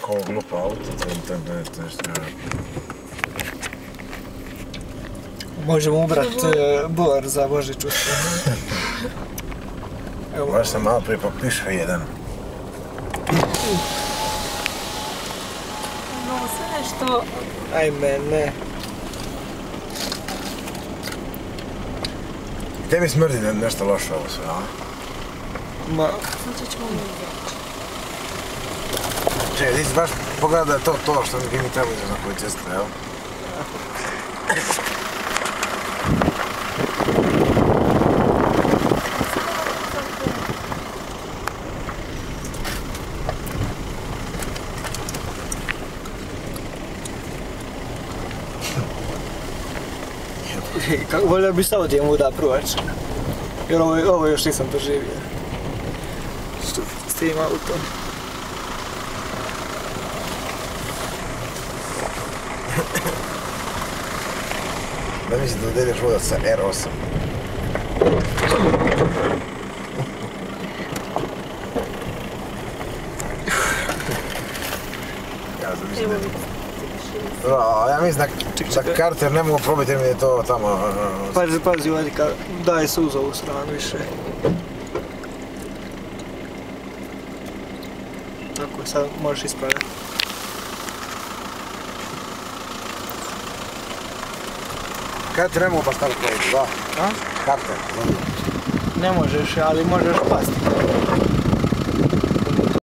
Ovo glupa auto, to je što... Možemo ubrat bor za Božić uspio. Baš sam malo prije popišao jedan. No, sve nešto... Ajme, ne. Tebi smrdi nešto loše ovo sve, a? Ma... Znači ćemo mi izaći. Čekaj, ti si baš pogledao da je to što mi treba izaći na koju cestu, jel? Volio bi s Audijem da proći. Jer ovo još nisam doživio. S tim autom. Da mislim da udeliš vodat sa R8. Ja zamislim da... Ja mislim da karter ne mogu probiti jer mi je to tamo... Pazi, Vadika, daj se uz ovu stranu više. Tako, sad možeš ispraviti. Karter ne mogu pa staviti ovdje, da? A? Karter, Ne možeš, ali možeš pasti.